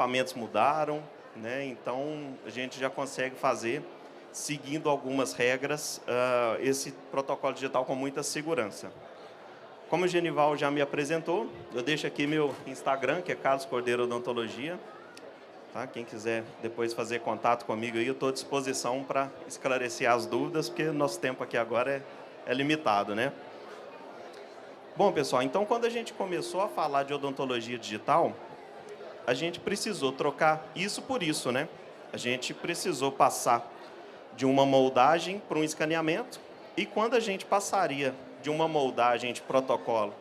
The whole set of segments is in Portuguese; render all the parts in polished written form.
equipamentos mudaram, né? Então, a gente já consegue fazer, seguindo algumas regras, esse protocolo digital com muita segurança. Como o Genival já me apresentou, eu deixo aqui meu Instagram, que é Carlos Cordeiro Odontologia. Tá? Quem quiser depois fazer contato comigo aí, eu estou à disposição para esclarecer as dúvidas, porque nosso tempo aqui agora é limitado, né? Bom, pessoal, então quando a gente começou a falar de odontologia digital, a gente precisou trocar isso por isso, né? A gente precisou passar de uma moldagem para um escaneamento, e quando a gente passaria de uma moldagem de protocolo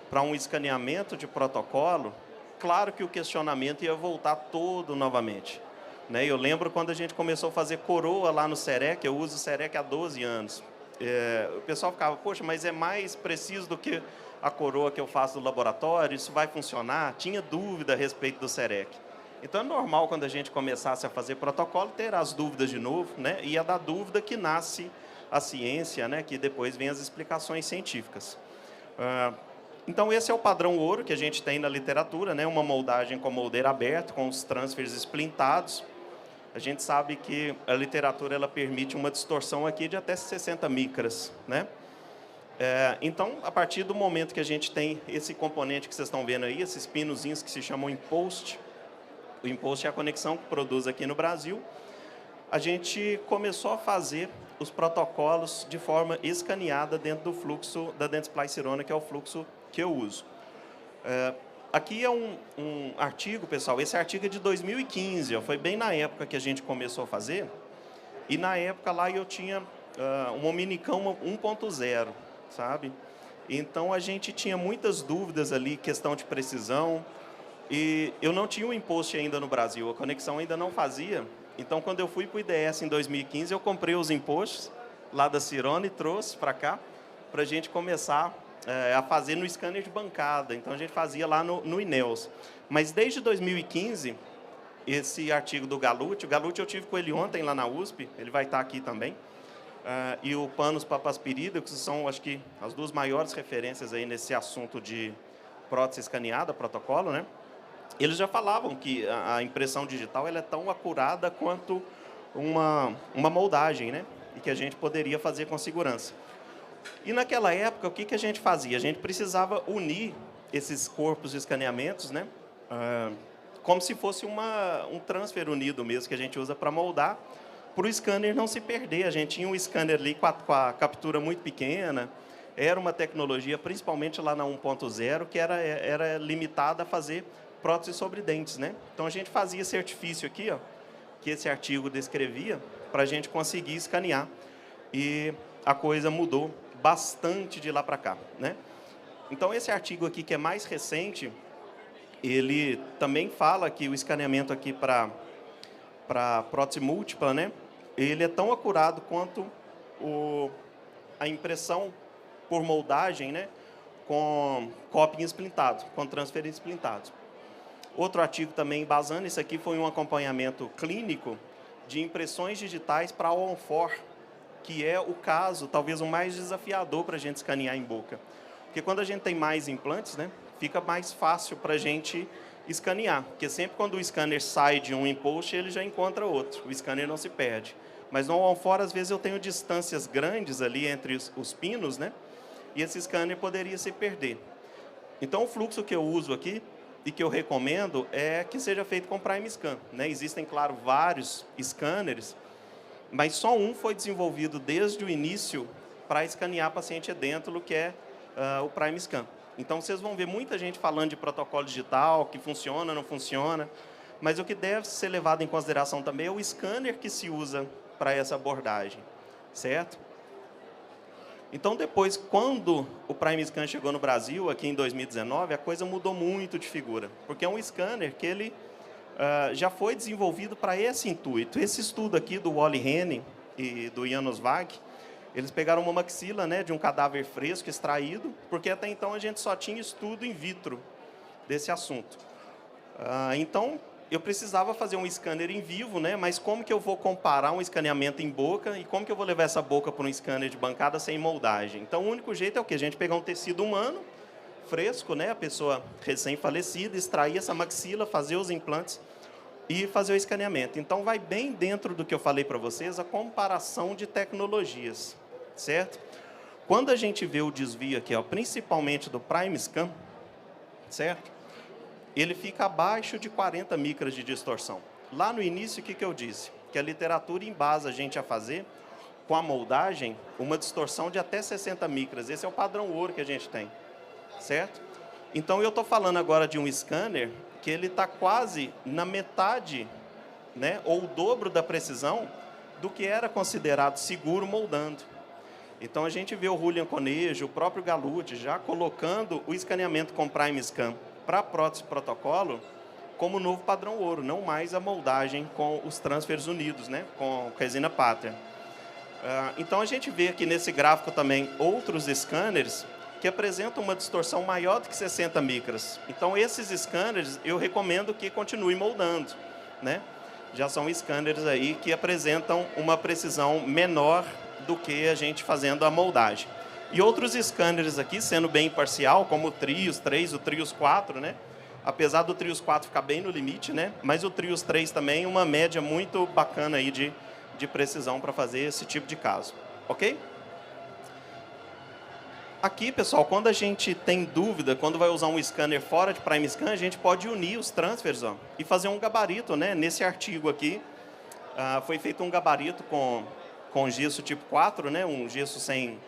para um escaneamento de protocolo, claro que o questionamento ia voltar todo novamente, né? Eu lembro quando a gente começou a fazer coroa lá no Serec, eu uso o Serec há 12 anos. O pessoal ficava, poxa, mas é mais preciso do que a coroa que eu faço no laboratório, isso vai funcionar? Tinha dúvida a respeito do Serec. Então, é normal, quando a gente começasse a fazer protocolo, ter as dúvidas de novo, né? E é da dúvida que nasce a ciência, né? Que depois vem as explicações científicas. Então, esse é o padrão ouro que a gente tem na literatura, né? Uma moldagem com moldeiro aberto, com os transfers splintados. A gente sabe que a literatura ela permite uma distorção aqui de até 60 micras, né? Então, a partir do momento que a gente tem esse componente que vocês estão vendo aí, esses pinozinhos que se chamam impost, o impost é a conexão que produz aqui no Brasil, a gente começou a fazer os protocolos de forma escaneada dentro do fluxo da Dentsply Sirona, que é o fluxo que eu uso. Aqui é um artigo, pessoal, esse artigo é de 2015, ó, foi bem na época que a gente começou a fazer, e na época lá eu tinha um Omnicam 1.0, sabe? Então, a gente tinha muitas dúvidas ali, questão de precisão, e eu não tinha o impost ainda no Brasil, a conexão ainda não fazia. Então, quando eu fui para o IDS em 2015, eu comprei os impostos lá da Sirona e trouxe para cá, para a gente começar a fazer no scanner de bancada. Então, a gente fazia lá no INEOS. Mas, desde 2015, esse artigo do Galute, o Galute eu tive com ele ontem lá na USP, ele vai estar aqui também, e o Panos Papaspirida, que são, acho que, as duas maiores referências aí nesse assunto de prótese escaneada, protocolo, né? Eles já falavam que a impressão digital ela é tão acurada quanto uma moldagem, né? E que a gente poderia fazer com segurança. E naquela época, o que a gente fazia? A gente precisava unir esses corpos de escaneamentos, né? Como se fosse um transfer unido mesmo, que a gente usa para moldar, para o scanner não se perder. A gente tinha um scanner ali com a captura muito pequena, era uma tecnologia, principalmente lá na 1.0, que era limitada a fazer prótese sobre dentes, né? Então, a gente fazia esse artifício aqui, ó, que esse artigo descrevia, para a gente conseguir escanear. E a coisa mudou bastante de lá para cá, né? Então, esse artigo aqui, que é mais recente, ele também fala que o escaneamento aqui para prótese múltipla, né? Ele é tão acurado quanto a impressão por moldagem, né? Com coping splintado, com transfer splintados. Outro artigo também embasando, isso aqui foi um acompanhamento clínico de impressões digitais para on-for, que é o caso, talvez, o mais desafiador para a gente escanear em boca. Porque quando a gente tem mais implantes, né, fica mais fácil para a gente escanear. Porque sempre quando o scanner sai de um impost, ele já encontra outro. O scanner não se perde. Mas no on-for, às vezes, eu tenho distâncias grandes ali entre os pinos, né, e esse scanner poderia se perder. Então, o fluxo que eu uso aqui e que eu recomendo é que seja feito com Prime Scan, né? Existem, claro, vários scanners, mas só um foi desenvolvido desde o início para escanear paciente edêntulo, que é o Prime Scan. Então, vocês vão ver muita gente falando de protocolo digital, que funciona, não funciona, mas o que deve ser levado em consideração também é o scanner que se usa para essa abordagem, certo? Então, depois, quando o Prime Scan chegou no Brasil, aqui em 2019, a coisa mudou muito de figura, porque é um scanner que ele já foi desenvolvido para esse intuito. Esse estudo aqui do Wally Henning e do Janos Vag, eles pegaram uma maxila, né, de um cadáver fresco extraído, porque até então a gente só tinha estudo in vitro desse assunto. Então, eu precisava fazer um scanner em vivo, né? Mas como que eu vou comparar um escaneamento em boca e como que eu vou levar essa boca para um scanner de bancada sem moldagem? Então, o único jeito é o quê? A gente pegar um tecido humano, fresco, né? A pessoa recém-falecida, extrair essa maxila, fazer os implantes e fazer o escaneamento. Então, vai bem dentro do que eu falei para vocês, a comparação de tecnologias, certo? Quando a gente vê o desvio aqui, ó, principalmente do Prime Scan, certo? Ele fica abaixo de 40 micras de distorção. Lá no início, o que eu disse? Que a literatura embasa a gente a fazer, com a moldagem, uma distorção de até 60 micras. Esse é o padrão ouro que a gente tem, certo? Então, eu estou falando agora de um scanner que ele está quase na metade, né, ou o dobro da precisão do que era considerado seguro moldando. Então, a gente vê o Julian Conejo, o próprio Galute, já colocando o escaneamento com Prime Scan para prótese protocolo como novo padrão ouro, não mais a moldagem com os transfers unidos, né, com resina Pátria. Então, a gente vê aqui nesse gráfico também outros scanners que apresentam uma distorção maior do que 60 micras. Então, esses scanners, eu recomendo que continue moldando, né? Já são scanners aí que apresentam uma precisão menor do que a gente fazendo a moldagem. E outros scanners aqui, sendo bem imparcial, como o Trios 3, o Trios 4, né? Apesar do Trios 4 ficar bem no limite, né? Mas o Trios 3 também, uma média muito bacana aí de precisão para fazer esse tipo de caso, ok? Aqui, pessoal, quando a gente tem dúvida, quando vai usar um scanner fora de Prime Scan, a gente pode unir os transfers, ó, e fazer um gabarito, né? Nesse artigo aqui, foi feito um gabarito com gesso tipo 4, né? Um gesso sem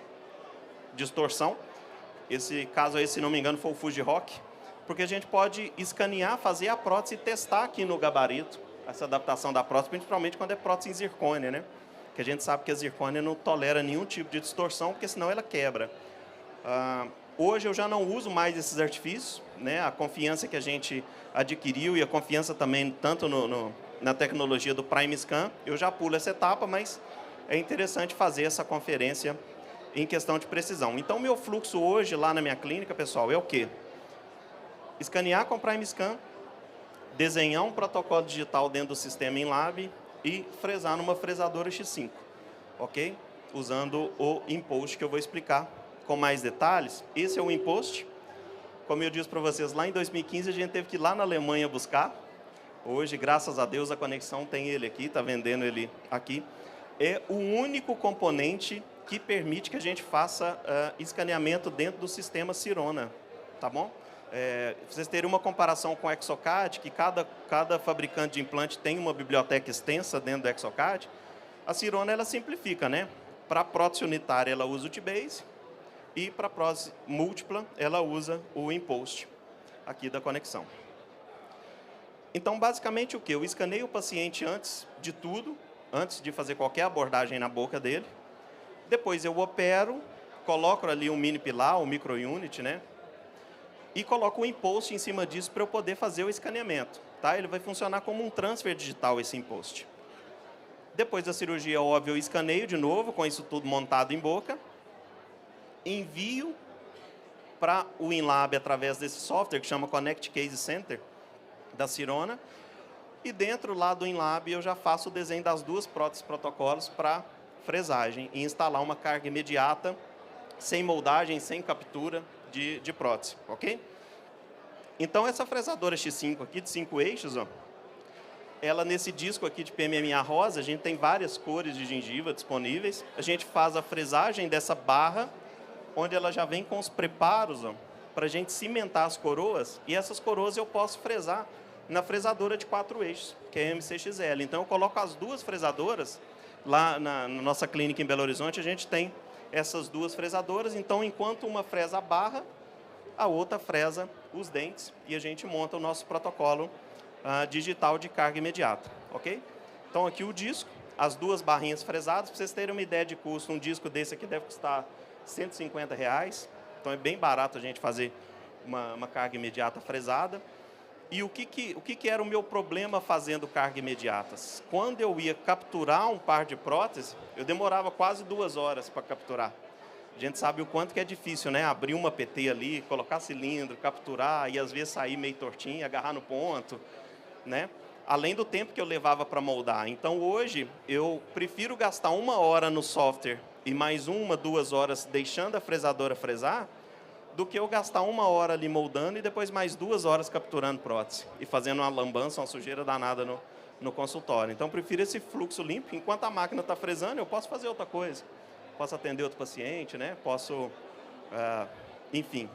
distorção. Esse caso aí, se não me engano, foi o Fuji Rock, porque a gente pode escanear, fazer a prótese e testar aqui no gabarito essa adaptação da prótese, principalmente quando é prótese em zircônia, né? Que a gente sabe que a zircônia não tolera nenhum tipo de distorção, porque senão ela quebra. Hoje eu já não uso mais esses artifícios, né? A confiança que a gente adquiriu e a confiança também tanto na tecnologia do Prime Scan, eu já pulo essa etapa, mas é interessante fazer essa conferência em questão de precisão. Então, meu fluxo hoje lá na minha clínica, pessoal, é o quê? Escanear com Prime Scan, desenhar um protocolo digital dentro do sistema em lab e fresar numa fresadora X5, ok? Usando o impost que eu vou explicar com mais detalhes. Esse é o impost. Como eu disse para vocês, lá em 2015 a gente teve que ir lá na Alemanha buscar. Hoje, graças a Deus, a Conexão tem ele aqui, está vendendo ele aqui. É o único componente que permite que a gente faça escaneamento dentro do sistema Sirona, tá bom? Vocês terem uma comparação com o Exocad, que cada fabricante de implante tem uma biblioteca extensa dentro do Exocad, a Sirona ela simplifica, né? Para a prótese unitária, ela usa o T-Base, e para a prótese múltipla, ela usa o impost aqui da Conexão. Então, basicamente, o que? Eu escaneio o paciente antes de tudo, antes de fazer qualquer abordagem na boca dele. Depois eu opero, coloco ali um mini pilar, um micro-unit, né? E coloco o impost em cima disso para eu poder fazer o escaneamento. Tá? Ele vai funcionar como um transfer digital, esse impost. Depois da cirurgia, óbvio, eu escaneio de novo, com isso tudo montado em boca. Envio para o InLab através desse software que chama Connect Case Center, da Sirona. E dentro lá do InLab eu já faço o desenho das duas próteses protocolos para fresagem e instalar uma carga imediata, sem moldagem, sem captura de prótese, ok? Então, essa fresadora X5 aqui, de 5 eixos, ó, ela nesse disco aqui de PMMA rosa, a gente tem várias cores de gengiva disponíveis. A gente faz a fresagem dessa barra, onde ela já vem com os preparos para a gente cimentar as coroas, e essas coroas eu posso fresar na fresadora de 4 eixos, que é a MCXL. Então, eu coloco as duas fresadoras, lá na nossa clínica em Belo Horizonte, a gente tem essas duas fresadoras, então, enquanto uma fresa a barra, a outra fresa os dentes, e a gente monta o nosso protocolo digital de carga imediata, ok? Então, aqui o disco, as duas barrinhas fresadas, para vocês terem uma ideia de custo, um disco desse aqui deve custar R$150, então é bem barato a gente fazer uma carga imediata fresada. E o que era o meu problema fazendo carga imediatas? Quando eu ia capturar um par de próteses, eu demorava quase 2 horas para capturar. A gente sabe o quanto que é difícil, né? Abrir uma PT ali, colocar cilindro, capturar e às vezes sair meio tortinho, agarrar no ponto, né? Além do tempo que eu levava para moldar. Então, hoje, eu prefiro gastar 1 hora no software e mais 1, 2 horas deixando a fresadora fresar, do que eu gastar 1 hora ali moldando e depois mais 2 horas capturando prótese e fazendo uma lambança, uma sujeira danada no consultório. Então, eu prefiro esse fluxo limpo. Enquanto a máquina está fresando, eu posso fazer outra coisa. Posso atender outro paciente, né? Posso, enfim,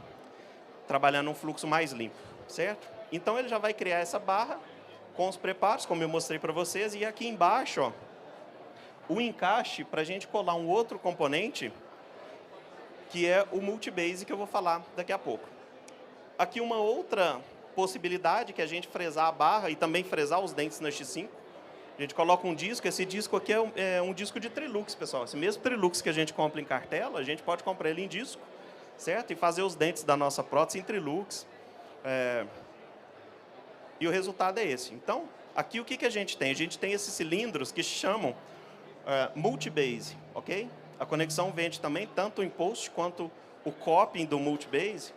trabalhar num fluxo mais limpo, certo? Então, ele já vai criar essa barra com os preparos, como eu mostrei para vocês. E aqui embaixo, ó, o encaixe para a gente colar um outro componente, que é o multibase, que eu vou falar daqui a pouco. Aqui uma outra possibilidade, que é a gente fresar a barra e também fresar os dentes na X5. A gente coloca um disco, esse disco aqui é um disco de Trilux, pessoal. Esse mesmo Trilux que a gente compra em cartela, a gente pode comprar ele em disco, certo? E fazer os dentes da nossa prótese em Trilux. E o resultado é esse. Então, aqui o que a gente tem? A gente tem esses cilindros que chamam multibase, ok? A conexão vende também tanto o impost quanto o copying do multibase.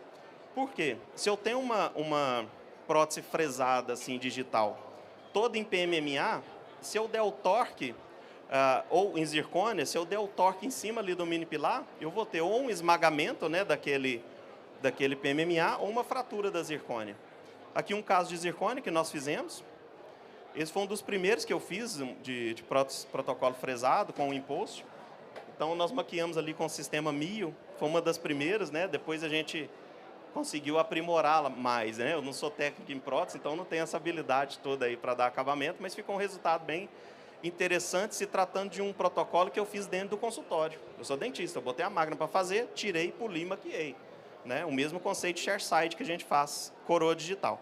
Por quê? Se eu tenho uma prótese fresada assim, digital, toda em PMMA, se eu der o torque, ou em zircônia, se eu der o torque em cima ali do mini pilar, eu vou ter ou um esmagamento, né, daquele PMMA ou uma fratura da zircônia. Aqui um caso de zircônia que nós fizemos. Esse foi um dos primeiros que eu fiz de protocolo fresado com o impost. Então, nós maquiamos ali com o sistema MIO, foi uma das primeiras, né? Depois a gente conseguiu aprimorá-la mais, né? Eu não sou técnico em prótese, então não tenho essa habilidade toda aí para dar acabamento, mas ficou um resultado bem interessante se tratando de um protocolo que eu fiz dentro do consultório. Eu sou dentista, eu botei a máquina para fazer, tirei, poli, maquiei. Né? O mesmo conceito de chairside que a gente faz, coroa digital.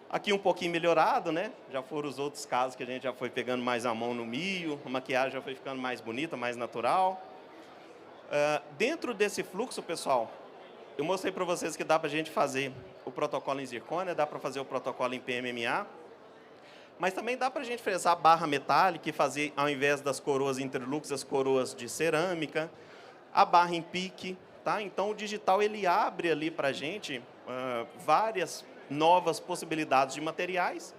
Aqui um pouquinho melhorado, né? Já foram os outros casos que a gente já foi pegando mais a mão no MIO, a maquiagem já foi ficando mais bonita, mais natural. Dentro desse fluxo, pessoal, eu mostrei para vocês que dá para a gente fazer o protocolo em zircônia, dá para fazer o protocolo em PMMA, mas também dá para a gente fresar barra metálica e fazer, ao invés das coroas Interlux, as coroas de cerâmica, a barra em pique. Tá? Então, o digital ele abre ali para a gente várias novas possibilidades de materiais,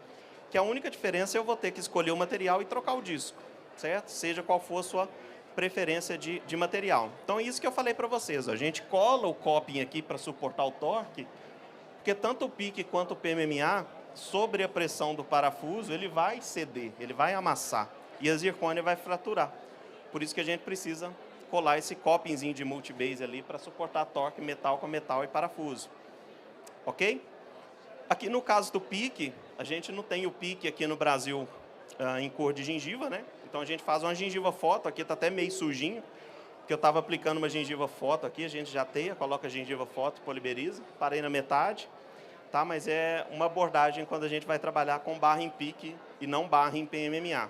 que a única diferença é eu vou ter que escolher o material e trocar o disco, certo? Seja qual for a sua preferência de material. Então, é isso que eu falei para vocês. A gente cola o coping aqui para suportar o torque, porque tanto o pique quanto o PMMA, sobre a pressão do parafuso, ele vai ceder, ele vai amassar, e a zircônia vai fraturar. Por isso que a gente precisa colar esse copingzinho de multibase ali para suportar torque metal com metal e parafuso. Ok? Aqui no caso do pique, a gente não tem o pique aqui no Brasil em cor de gengiva, né? Então a gente faz uma gengiva foto, aqui está até meio sujinho, porque eu estava aplicando uma gengiva foto aqui, a gente já teia, coloca a gengiva foto, poliberiza, parei na metade, tá? Mas é uma abordagem quando a gente vai trabalhar com barra em pique e não barra em PMMA,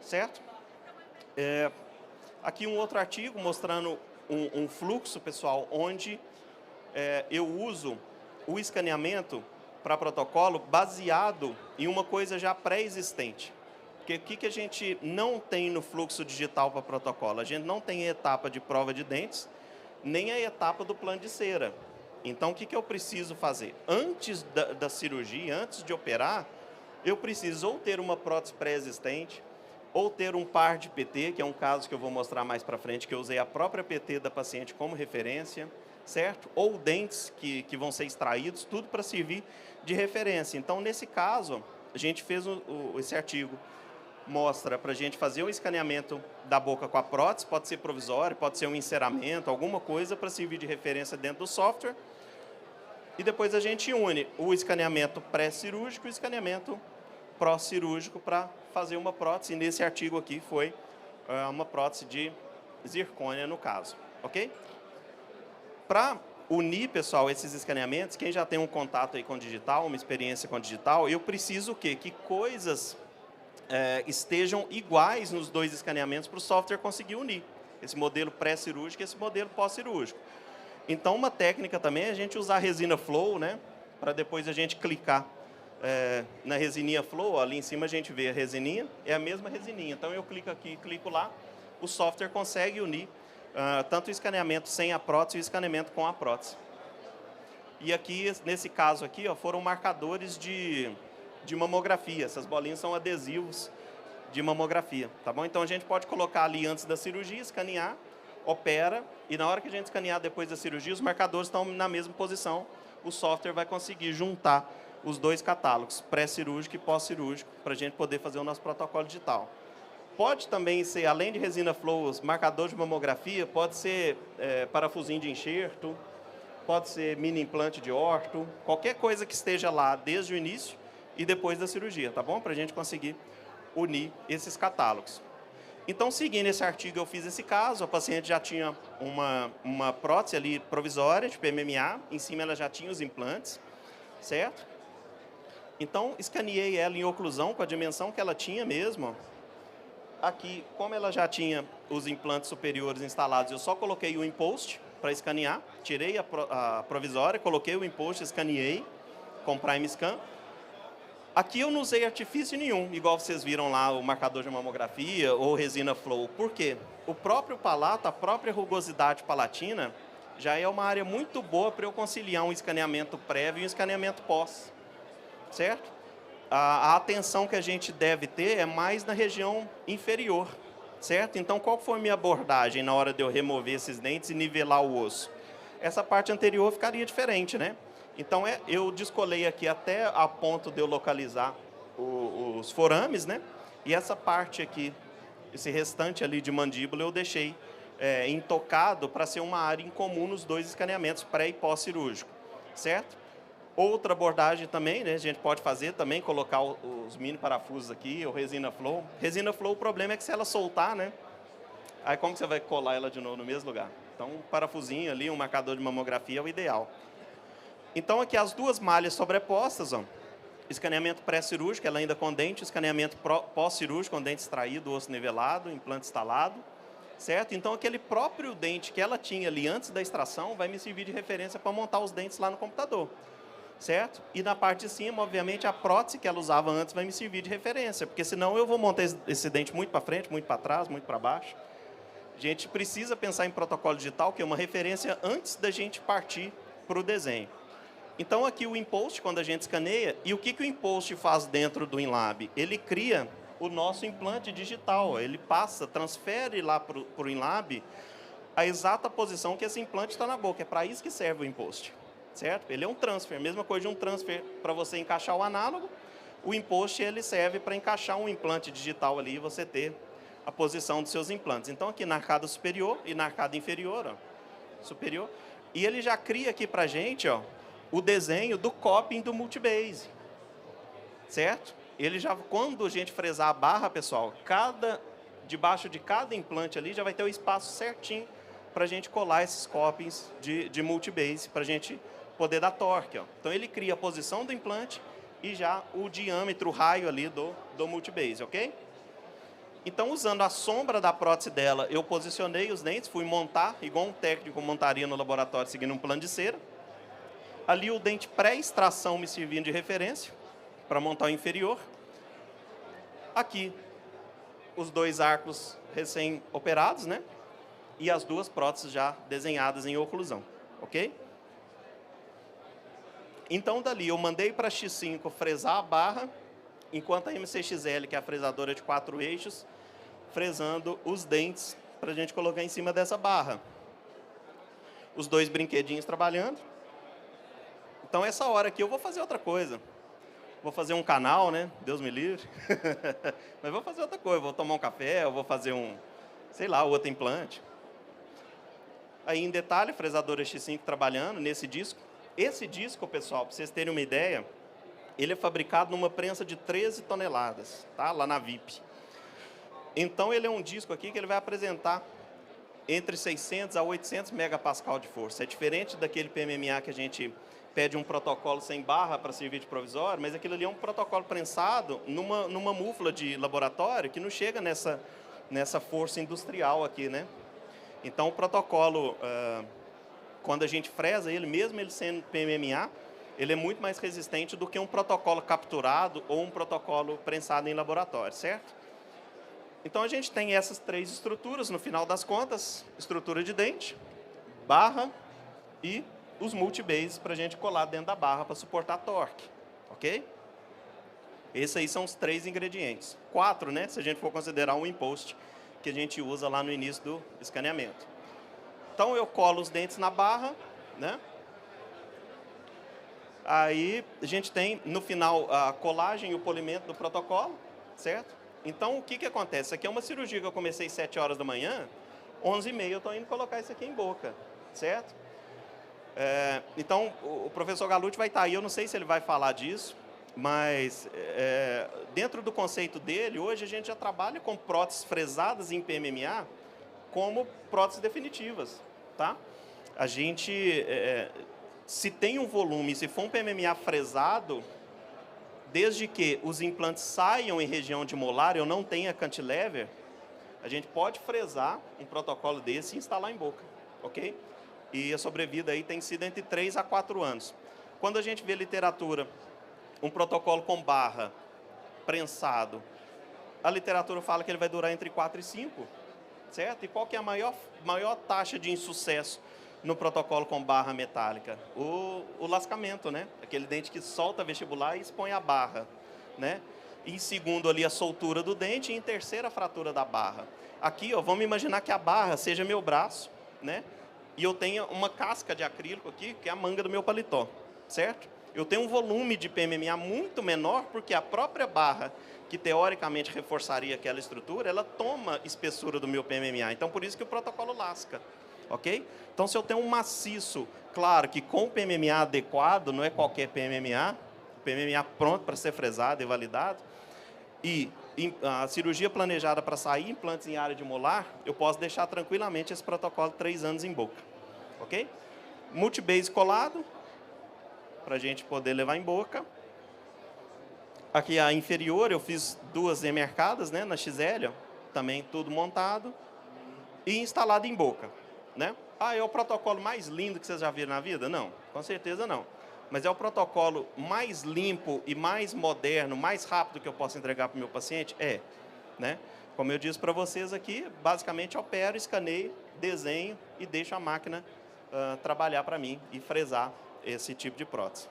certo? Aqui um outro artigo mostrando um fluxo, pessoal, onde eu uso o escaneamento para protocolo baseado em uma coisa já pré-existente. Porque o que a gente não tem no fluxo digital para protocolo? A gente não tem a etapa de prova de dentes, nem a etapa do plano de cera. Então, o que eu preciso fazer? Antes da cirurgia, antes de operar, eu preciso ou ter uma prótese pré-existente, ou ter um par de PT, que é um caso que eu vou mostrar mais para frente, que eu usei a própria PT da paciente como referência, certo? Ou dentes que vão ser extraídos, tudo para servir de referência. Então, nesse caso, a gente fez esse artigo, mostra para a gente fazer um escaneamento da boca com a prótese, pode ser provisório, pode ser um enceramento, alguma coisa para servir de referência dentro do software. E depois a gente une o escaneamento pré-cirúrgico e o escaneamento pró-cirúrgico para fazer uma prótese. E nesse artigo aqui foi uma prótese de zircônia, no caso. Ok? Para unir, pessoal, esses escaneamentos, quem já tem um contato aí com o digital, uma experiência com o digital, eu preciso o quê? Que coisas estejam iguais nos dois escaneamentos para o software conseguir unir esse modelo pré-cirúrgico e esse modelo pós-cirúrgico. Então, uma técnica também é a gente usar a resina Flow, né, para depois a gente clicar na resininha Flow, ali em cima a gente vê a resininha, é a mesma resininha. Então, eu clico aqui, clico lá, o software consegue unir tanto o escaneamento sem a prótese e o escaneamento com a prótese. E aqui, nesse caso aqui, ó, foram marcadores de mamografia. Essas bolinhas são adesivos de mamografia, tá bom? Então, a gente pode colocar ali antes da cirurgia, escanear, opera, e na hora que a gente escanear depois da cirurgia, os marcadores estão na mesma posição. O software vai conseguir juntar os dois catálogos, pré-cirúrgico e pós-cirúrgico, para a gente poder fazer o nosso protocolo digital. Pode também ser, além de resina flow, marcador de mamografia, pode ser parafusinho de enxerto, pode ser mini implante de orto, qualquer coisa que esteja lá desde o início e depois da cirurgia, tá bom? Para a gente conseguir unir esses catálogos. Então, seguindo esse artigo, eu fiz esse caso, a paciente já tinha uma prótese ali provisória de PMMA, em cima ela já tinha os implantes, certo? Então, escaneei ela em oclusão com a dimensão que ela tinha mesmo. Aqui, como ela já tinha os implantes superiores instalados, eu só coloquei o impost para escanear, tirei a provisória, coloquei o impost, escaneei com Prime Scan. Aqui eu não usei artifício nenhum, igual vocês viram lá o marcador de mamografia ou resina flow. Por quê? O próprio palato, a própria rugosidade palatina, já é uma área muito boa para eu conciliar um escaneamento prévio e um escaneamento pós, certo? A atenção que a gente deve ter é mais na região inferior, certo? Então, qual foi a minha abordagem na hora de eu remover esses dentes e nivelar o osso? Essa parte anterior ficaria diferente, né? Então, eu descolei aqui até a ponto de eu localizar os forames, né? E essa parte aqui, esse restante ali de mandíbula, eu deixei intocado para ser uma área em comum nos dois escaneamentos pré e pós-cirúrgico, certo? Outra abordagem também, né, a gente pode fazer também, colocar os mini parafusos aqui, ou resina flow. Resina flow, o problema é que se ela soltar, né, aí como que você vai colar ela de novo no mesmo lugar? Então, um parafusinho ali, um marcador de mamografia é o ideal. Então, aqui as duas malhas sobrepostas, ó, escaneamento pré-cirúrgico, ela ainda com dente, escaneamento pós-cirúrgico, com dente extraído, osso nivelado, implante instalado, certo? Então, aquele próprio dente que ela tinha ali antes da extração vai me servir de referência para montar os dentes lá no computador. Certo? E na parte de cima, obviamente, a prótese que ela usava antes vai me servir de referência, porque senão eu vou montar esse dente muito para frente, muito para trás, muito para baixo. A gente precisa pensar em protocolo digital, que é uma referência antes da gente partir para o desenho. Então, aqui o impost, quando a gente escaneia, e o que o impost faz dentro do InLab? Ele cria o nosso implante digital, ele passa, transfere lá para o InLab a exata posição que esse implante está na boca, é para isso que serve o impost. Certo? Ele é um transfer, a mesma coisa de um transfer para você encaixar o análogo, o impost ele serve para encaixar um implante digital ali e você ter a posição dos seus implantes. Então, aqui na arcada superior e na arcada inferior, ó, superior, e ele já cria aqui para a gente, ó, o desenho do coping do multibase, certo? Ele já, quando a gente fresar a barra, pessoal, debaixo de cada implante ali já vai ter o espaço certinho para a gente colar esses copings de multibase, para a gente poder dar torque. Ó. Então, ele cria a posição do implante e já o diâmetro, o raio ali do multibase, ok? Então, usando a sombra da prótese dela, eu posicionei os dentes, fui montar, igual um técnico montaria no laboratório, seguindo um plano de cera. Ali, o dente pré-extração me servindo de referência para montar o inferior. Aqui, os dois arcos recém-operados, né? E as duas próteses já desenhadas em oclusão, ok? Então, dali, eu mandei para a X5 fresar a barra, enquanto a MCXL, que é a fresadora de 4 eixos, fresando os dentes para a gente colocar em cima dessa barra. Os dois brinquedinhos trabalhando. Então, essa hora aqui eu vou fazer outra coisa. Vou fazer um canal, né? Deus me livre. Mas vou fazer outra coisa. Vou tomar um café, eu vou fazer sei lá, outro implante. Aí, em detalhe, fresadora X5 trabalhando nesse disco. Esse disco, pessoal, para vocês terem uma ideia, ele é fabricado numa prensa de 13 toneladas, tá? Lá na VIP. Então, ele é um disco aqui que ele vai apresentar entre 600 a 800 megapascal de força. É diferente daquele PMMA que a gente pede um protocolo sem barra para servir de provisório, mas aquilo ali é um protocolo prensado numa mufla de laboratório que não chega nessa força industrial aqui, né? Então, o protocolo, quando a gente fresa ele, mesmo ele sendo PMMA, ele é muito mais resistente do que um protocolo capturado ou um protocolo prensado em laboratório, certo? Então, a gente tem essas 3 estruturas, no final das contas, estrutura de dente, barra e os multibases para a gente colar dentro da barra para suportar torque, ok? Esses aí são os 3 ingredientes. 4, né, se a gente for considerar o impost que a gente usa lá no início do escaneamento. Então, eu colo os dentes na barra, né? Aí, a gente tem, no final, a colagem e o polimento do protocolo, certo? Então, o que que acontece? Isso aqui é uma cirurgia que eu comecei às 7 horas da manhã, 11h30 eu estou indo colocar isso aqui em boca, certo? Então, o professor Galute vai estar aí, eu não sei se ele vai falar disso, mas dentro do conceito dele, hoje a gente já trabalha com próteses fresadas em PMMA como próteses definitivas, tá? A gente, se tem um volume, se for um PMMA fresado, desde que os implantes saiam em região de molar, eu não tenha cantilever, a gente pode fresar um protocolo desse e instalar em boca, ok? E a sobrevida aí tem sido entre 3 a 4 anos. Quando a gente vê literatura, um protocolo com barra, prensado, a literatura fala que ele vai durar entre 4 e 5, certo? E qual que é a maior taxa de insucesso no protocolo com barra metálica? O lascamento, né? Aquele dente que solta vestibular e expõe a barra, né? Em segundo ali a soltura do dente e em terceira a fratura da barra. Aqui, ó, vamos imaginar que a barra seja meu braço, né? E eu tenho uma casca de acrílico aqui, que é a manga do meu paletó, certo? Eu tenho um volume de PMMA muito menor, porque a própria barra, que teoricamente reforçaria aquela estrutura, ela toma espessura do meu PMMA. Então, por isso que o protocolo lasca, ok? Então, se eu tenho um maciço, claro que com o PMMA adequado, não é qualquer PMMA, PMMA pronto para ser fresado e validado, e a cirurgia planejada para sair implantes em área de molar, eu posso deixar tranquilamente esse protocolo 3 anos em boca, ok? Multibase colado, para a gente poder levar em boca. Aqui a inferior, eu fiz 2 emercadas, né, na XL, também tudo montado e instalado em boca, né? Ah, é o protocolo mais lindo que vocês já viram na vida? Não, com certeza não. Mas é o protocolo mais limpo e mais moderno, mais rápido que eu posso entregar para o meu paciente? É, né? Como eu disse para vocês aqui, basicamente opero, escaneio, desenho e deixo a máquina trabalhar para mim e fresar esse tipo de prótese.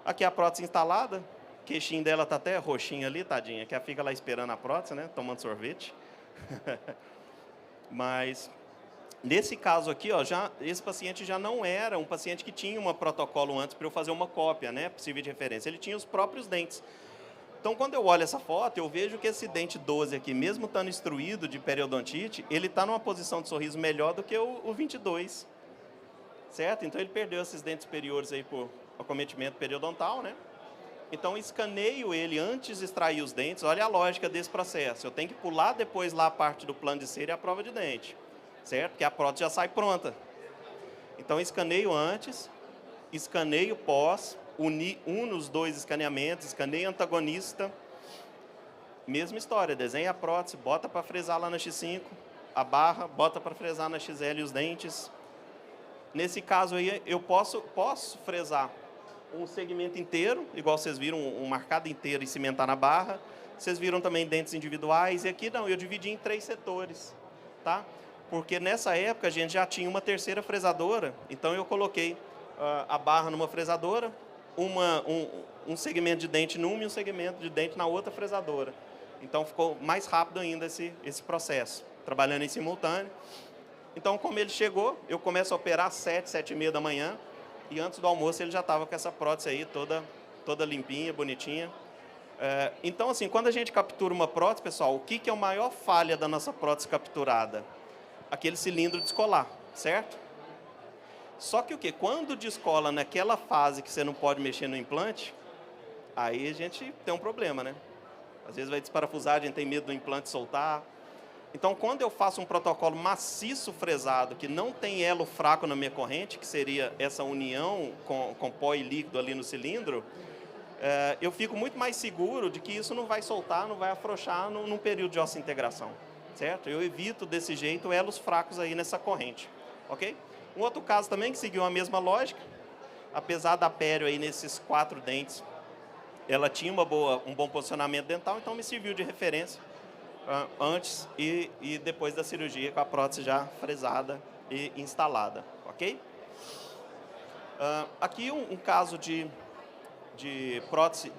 Aqui a prótese instalada, o queixinho dela está até roxinho ali, tadinha, que ela fica lá esperando a prótese, né? Tomando sorvete. Mas nesse caso aqui, ó, esse paciente já não era um paciente que tinha um protocolo antes para eu fazer uma cópia, né, possível de referência. Ele tinha os próprios dentes. Então, quando eu olho essa foto, eu vejo que esse dente 12 aqui, mesmo estando instruído de periodontite, ele está numa posição de sorriso melhor do que o 22, certo? Então, ele perdeu esses dentes superiores aí por acometimento periodontal, né? Então, escaneio ele antes de extrair os dentes. Olha a lógica desse processo. Eu tenho que pular depois lá a parte do plano de cera e a prova de dente, certo? Porque a prótese já sai pronta. Então, escaneio antes, escaneio pós, uno os 2 escaneamentos, escaneio antagonista, mesma história, desenha a prótese, bota para fresar lá na X5, a barra, bota para fresar na XL os dentes. Nesse caso aí, eu posso fresar um segmento inteiro, igual vocês viram, um marcado inteiro e cimentar na barra. Vocês viram também dentes individuais, e aqui não, eu dividi em 3 setores, tá? Porque nessa época a gente já tinha uma terceira fresadora, então eu coloquei a barra numa fresadora, um segmento de dente numa e um segmento de dente na outra fresadora. Então ficou mais rápido ainda esse processo, trabalhando em simultâneo. Então, como ele chegou, eu começo a operar às 7, 7h30 da manhã, e antes do almoço ele já estava com essa prótese aí toda limpinha, bonitinha. Então, assim, quando a gente captura uma prótese, pessoal, o que é a maior falha da nossa prótese capturada? Aquele cilindro descolar, certo? Só que o quê? Quando descola naquela fase que você não pode mexer no implante, aí a gente tem um problema, né? Às vezes vai desparafusar, a gente tem medo do implante soltar. Então, quando eu faço um protocolo maciço fresado, que não tem elo fraco na minha corrente, que seria essa união com pó e líquido ali no cilindro, eu fico muito mais seguro de que isso não vai soltar, não vai afrouxar num período de osseointegração, certo? Eu evito desse jeito elos fracos aí nessa corrente, ok? Um outro caso também que seguiu a mesma lógica, apesar da pério aí nesses 4 dentes, ela tinha um bom posicionamento dental, então me serviu de referência antes e depois da cirurgia com a prótese já fresada e instalada, ok? Aqui um caso de prótese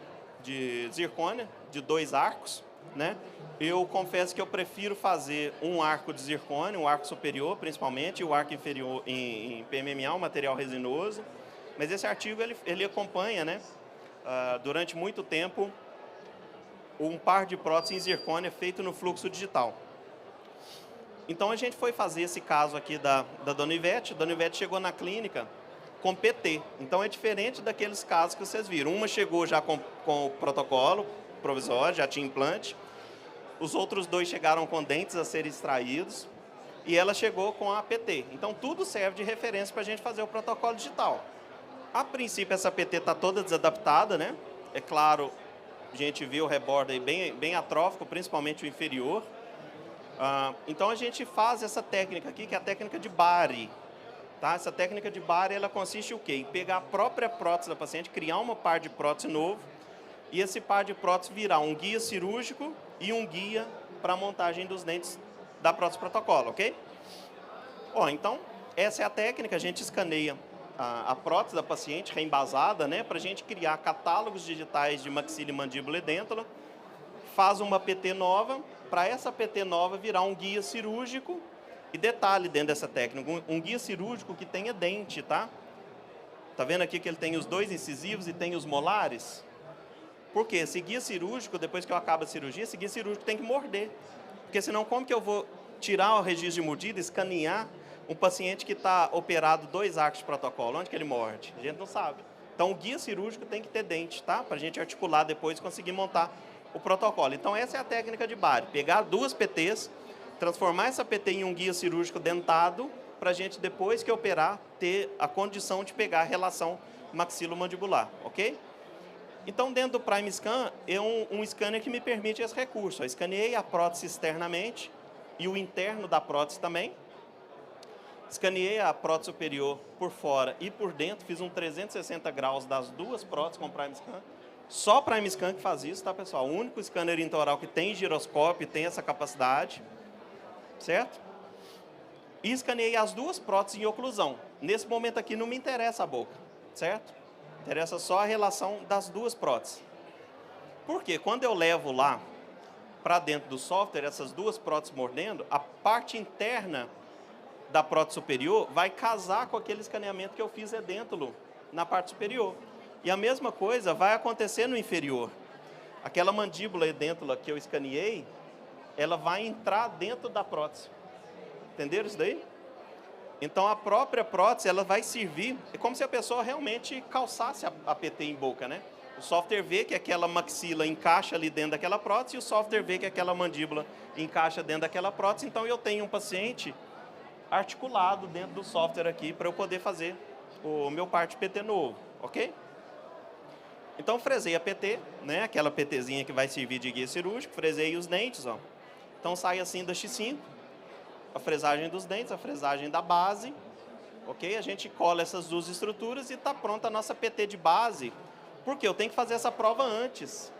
de zircônia, de 2 arcos, né? Eu confesso que eu prefiro fazer um arco de zircônio, um arco superior principalmente, e o arco inferior em PMMA, um material resinoso. Mas esse artigo ele acompanha, né, durante muito tempo, um par de próteses em zircônio feito no fluxo digital. Então a gente foi fazer esse caso aqui da Dona Ivete. Dona Ivete chegou na clínica com PT. Então é diferente daqueles casos que vocês viram. Uma chegou já com o protocolo provisório, já tinha implante. Os outros 2 chegaram com dentes a serem extraídos. E ela chegou com a PT. Então tudo serve de referência para a gente fazer o protocolo digital. A princípio essa PT está toda desadaptada, né? É claro, a gente vê o rebordo aí bem atrófico, principalmente o inferior. Então a gente faz essa técnica aqui, que é a técnica de Bari. Tá? Essa técnica de Bari, ela consiste em o quê? Em pegar a própria prótese da paciente, criar uma par de prótese novo, e esse par de prótese virar um guia cirúrgico e um guia para a montagem dos dentes da prótese protocolo, ok? Então, essa é a técnica, a gente escaneia a prótese da paciente reembasada, né, para a gente criar catálogos digitais de maxila, mandíbula e dêntula, faz uma PT nova, para essa PT nova virar um guia cirúrgico, e detalhe dentro dessa técnica, um guia cirúrgico que tenha dente, tá? Tá vendo aqui que ele tem os 2 incisivos e tem os molares? Por quê? Esse guia cirúrgico, depois que eu acabo a cirurgia, esse guia cirúrgico tem que morder. Porque senão como que eu vou tirar o registro de mordida, escanear um paciente que está operado 2 arcos de protocolo? Onde que ele morde? A gente não sabe. Então o guia cirúrgico tem que ter dente, tá? Para a gente articular depois e conseguir montar o protocolo. Então essa é a técnica de Bari. Pegar 2 PTs, transformar essa PT em um guia cirúrgico dentado, para a gente, depois que operar, ter a condição de pegar a relação maxilomandibular, ok? Então, dentro do Prime Scan, é um scanner que me permite esse recurso. Eu escaneei a prótese externamente e o interno da prótese também. Escaneei a prótese superior por fora e por dentro, fiz um 360 graus das 2 próteses com Prime Scan. Só Prime Scan que faz isso, tá, pessoal? O único scanner intraoral que tem giroscópio, tem essa capacidade, certo? E escaneei as 2 próteses em oclusão. Nesse momento aqui não me interessa a boca, certo? Interessa só a relação das 2 próteses. Por quê? Quando eu levo lá para dentro do software, essas 2 próteses mordendo, a parte interna da prótese superior vai casar com aquele escaneamento que eu fiz edêntulo na parte superior. E a mesma coisa vai acontecer no inferior. Aquela mandíbula edêntula que eu escaneei, ela vai entrar dentro da prótese. Entenderam isso daí? Então, a própria prótese, ela vai servir, é como se a pessoa realmente calçasse a PT em boca, né? O software vê que aquela maxila encaixa ali dentro daquela prótese e o software vê que aquela mandíbula encaixa dentro daquela prótese. Então, eu tenho um paciente articulado dentro do software aqui para eu poder fazer o meu parte PT novo, ok? Então, fresei a PT, né? Aquela PTzinha que vai servir de guia cirúrgico, fresei os dentes, ó. Então, sai assim da X5. A fresagem dos dentes, a fresagem da base, ok? A gente cola essas 2 estruturas e está pronta a nossa PT de base, porque eu tenho que fazer essa prova antes,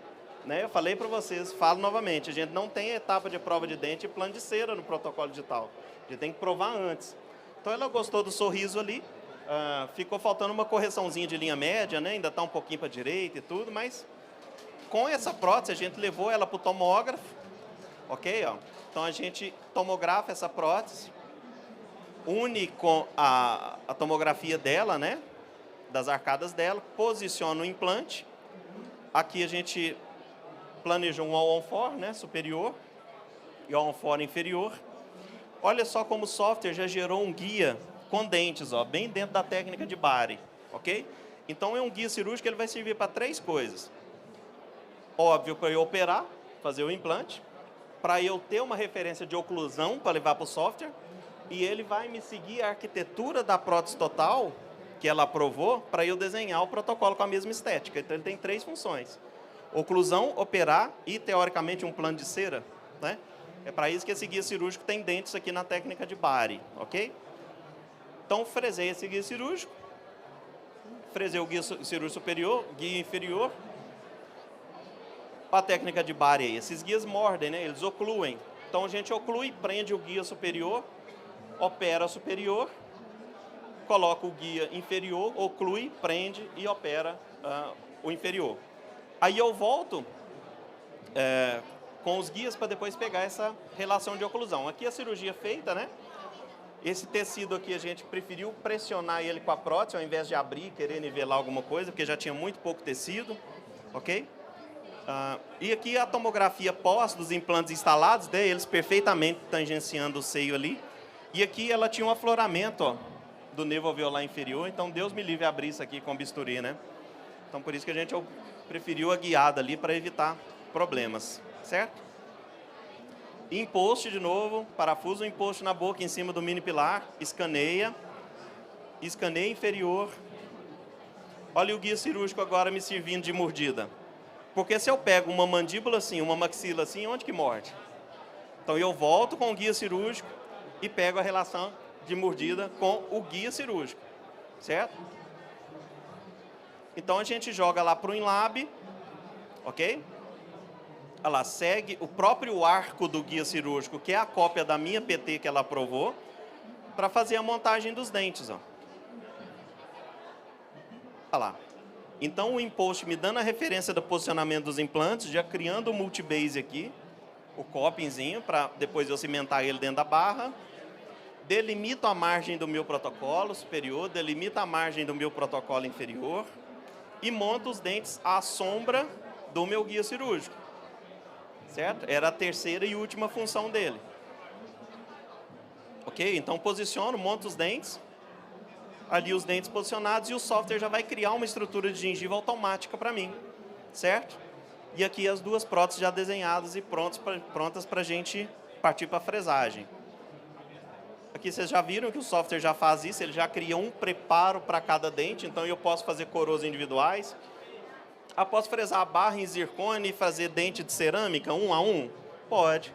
né? Eu falei para vocês, falo novamente, a gente não tem etapa de prova de dente e plano de cera no protocolo digital, a gente tem que provar antes. Então ela gostou do sorriso ali, ficou faltando uma correçãozinha de linha média, né? Ainda está um pouquinho para a direita e tudo, mas com essa prótese a gente levou ela para o tomógrafo, ok? Ó. Então, a gente tomografa essa prótese, une com a tomografia dela, né, das arcadas dela, posiciona o implante. Aqui a gente planejou um all-on-4, né, superior, e all-on-4 inferior. Olha só como o software já gerou um guia com dentes, ó, bem dentro da técnica de Bari, ok? Então, é um guia cirúrgico, ele vai servir para 3 coisas. Óbvio, para eu operar, fazer o implante, para eu ter uma referência de oclusão para levar para o software, e ele vai me seguir a arquitetura da prótese total, que ela aprovou, para eu desenhar o protocolo com a mesma estética. Então, ele tem 3 funções. Oclusão, operar e, teoricamente, um plano de cera, né? É para isso que esse guia cirúrgico tem dentes aqui na técnica de Bari, ok? Então, fresei esse guia cirúrgico, fresei o guia cirúrgico superior, guia inferior. A técnica de Bari, esses guias mordem, né? Eles ocluem. Então, a gente oclui, prende o guia superior, opera o superior, coloca o guia inferior, oclui, prende e opera o inferior. Aí eu volto com os guias para depois pegar essa relação de oclusão. Aqui a cirurgia feita, né? Esse tecido aqui a gente preferiu pressionar ele com a prótese, ao invés de abrir, querer nivelar alguma coisa, porque já tinha muito pouco tecido, ok? E aqui a tomografia pós dos implantes instalados, né, eles perfeitamente tangenciando o seio ali. E aqui ela tinha um afloramento, ó, do nervo alveolar inferior, então Deus me livre abrir isso aqui com bisturi, né? Então por isso que a gente preferiu a guiada ali para evitar problemas, certo? Imposto de novo, parafuso imposto na boca em cima do mini pilar, escaneia inferior. Olha o guia cirúrgico agora me servindo de mordida. Porque se eu pego uma mandíbula assim, uma maxila assim, onde que morde? Então eu volto com o guia cirúrgico e pego a relação de mordida com o guia cirúrgico, certo? Então a gente joga lá para o Inlab, ok? Olha lá, segue o próprio arco do guia cirúrgico, que é a cópia da minha PT que ela aprovou, para fazer a montagem dos dentes, ó. Olha lá. Então o imposto me dando a referência do posicionamento dos implantes, já criando o multibase aqui, o copingzinho, para depois eu cimentar ele dentro da barra. Delimito a margem do meu protocolo superior, delimito a margem do meu protocolo inferior e monto os dentes à sombra do meu guia cirúrgico. Certo? Era a terceira e última função dele. Ok? Então posiciono, monto os dentes. Ali os dentes posicionados e o software já vai criar uma estrutura de gengiva automática para mim, certo? E aqui as duas próteses já desenhadas e prontas para a gente partir para a fresagem. Aqui vocês já viram que o software já faz isso, ele já cria um preparo para cada dente, então eu posso fazer coroas individuais. Posso fresar a barra em zircone e fazer dente de cerâmica, 1 a 1? Pode.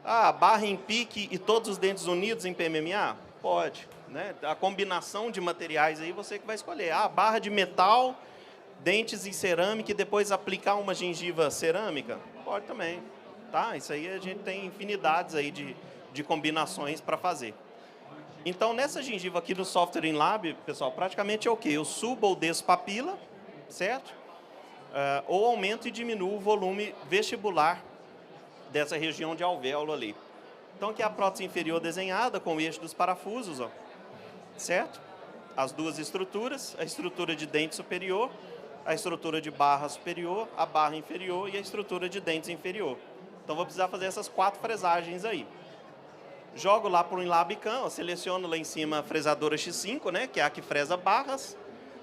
Barra em pique e todos os dentes unidos em PMMA? Pode. Né? A combinação de materiais aí você que vai escolher. Barra de metal, dentes em cerâmica e depois aplicar uma gengiva cerâmica? Pode também. Tá? Isso aí a gente tem infinidades aí de combinações para fazer. Então, nessa gengiva aqui do Software Inlab, pessoal, praticamente é o quê? Eu subo ou desço papila, certo? Ou aumento e diminuo o volume vestibular dessa região de alvéolo ali. Então, aqui é a prótese inferior desenhada com o eixo dos parafusos, ó. Certo? As duas estruturas, a estrutura de dente superior, a estrutura de barra superior, a barra inferior e a estrutura de dentes inferior. Então, vou precisar fazer essas 4 fresagens aí. Jogo lá para o Inlabicam, seleciono lá em cima a fresadora X5, né, que é a que fresa barras.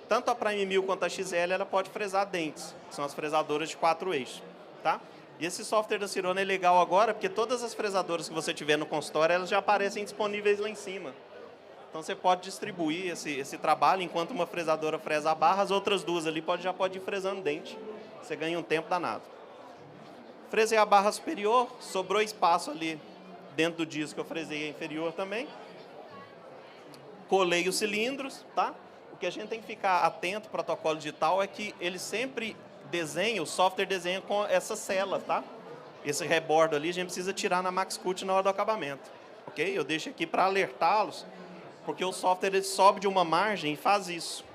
Tanto a Prime 1000 quanto a XL, ela pode fresar dentes, que são as fresadoras de 4 eixos. Tá? E esse software da Sirona é legal agora, porque todas as fresadoras que você tiver no consultório, elas já aparecem disponíveis lá em cima. Então, você pode distribuir esse trabalho, enquanto uma fresadora fresa a barra, as outras duas ali já pode ir fresando dente. Você ganha um tempo danado. Fresei a barra superior, sobrou espaço ali dentro do disco que eu fresei a inferior também. Colei os cilindros, tá? O que a gente tem que ficar atento, protocolo digital, é que ele sempre desenha, o software desenha com essas celas, tá? Esse rebordo ali a gente precisa tirar na MaxCut na hora do acabamento, ok? Eu deixo aqui para alertá-los, porque o software ele sobe de uma margem e faz isso,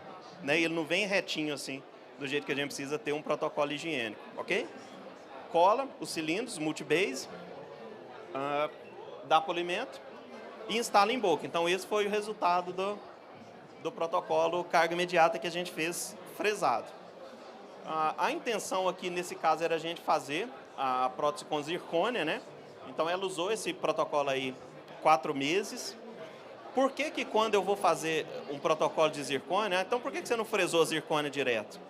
né? Ele não vem retinho assim, do jeito que a gente precisa ter um protocolo higiênico, ok? Cola os cilindros, multibase, dá polimento e instala em boca. Então, esse foi o resultado do protocolo carga imediata que a gente fez fresado. A intenção aqui, nesse caso, era a gente fazer a prótese com zircônia, né? Então, ela usou esse protocolo aí 4 meses. Por que quando eu vou fazer um protocolo de zircônia, então por que você não fresou a zircônia direto?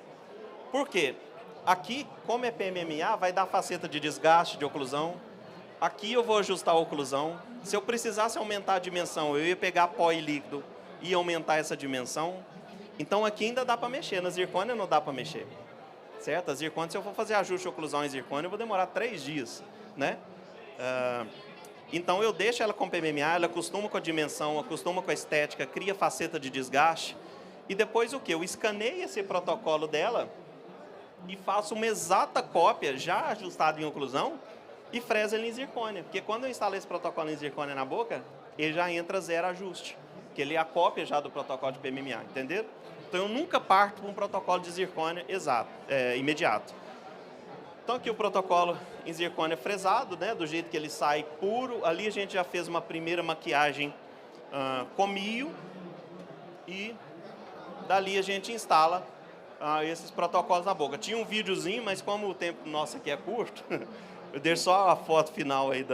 Por quê? Aqui, como é PMMA, vai dar faceta de desgaste, de oclusão. Aqui eu vou ajustar a oclusão. Se eu precisasse aumentar a dimensão, eu ia pegar pó e líquido e aumentar essa dimensão. Então, aqui ainda dá para mexer. Na zircônia não dá para mexer. Certo? A zircônia, se eu for fazer ajuste de oclusão em zircônia, eu vou demorar 3 dias. Né? Então, eu deixo ela com PMMA, ela acostuma com a dimensão, acostuma com a estética, cria faceta de desgaste. E depois o quê? Eu escaneio esse protocolo dela e faço uma exata cópia, já ajustada em oclusão, e freso ele em zircônia. Porque quando eu instalo esse protocolo em zircônia na boca, ele já entra 0 ajuste. Porque ele é a cópia já do protocolo de PMMA, entenderam? Então, eu nunca parto para um protocolo de zircônia imediato. Então, aqui o protocolo em zircônia fresado, né, do jeito que ele sai puro. Ali a gente já fez uma primeira maquiagem com milho e dali a gente instala esses protocolos na boca. Tinha um videozinho, mas como o tempo nosso aqui é curto, eu deixo só a foto final aí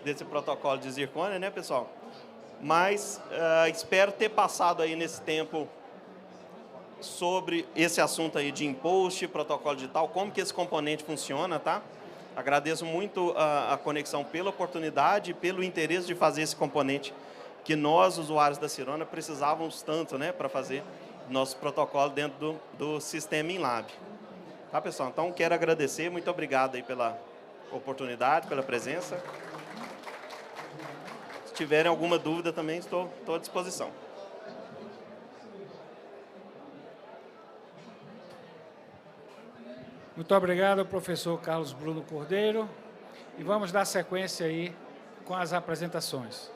desse protocolo de zircônia, né, pessoal? Mas espero ter passado aí nesse tempo sobre esse assunto aí de impost, protocolo digital, como que esse componente funciona, tá? Agradeço muito a Conexão pela oportunidade e pelo interesse de fazer esse componente que nós, usuários da Sirona, precisávamos tanto, né, para fazer nosso protocolo dentro do sistema InLab. Tá, pessoal? Então, quero agradecer, muito obrigado aí pela oportunidade, pela presença. Se tiverem alguma dúvida também, estou à disposição. Muito obrigado, professor Carlos Bruno Cordeiro. E vamos dar sequência aí com as apresentações.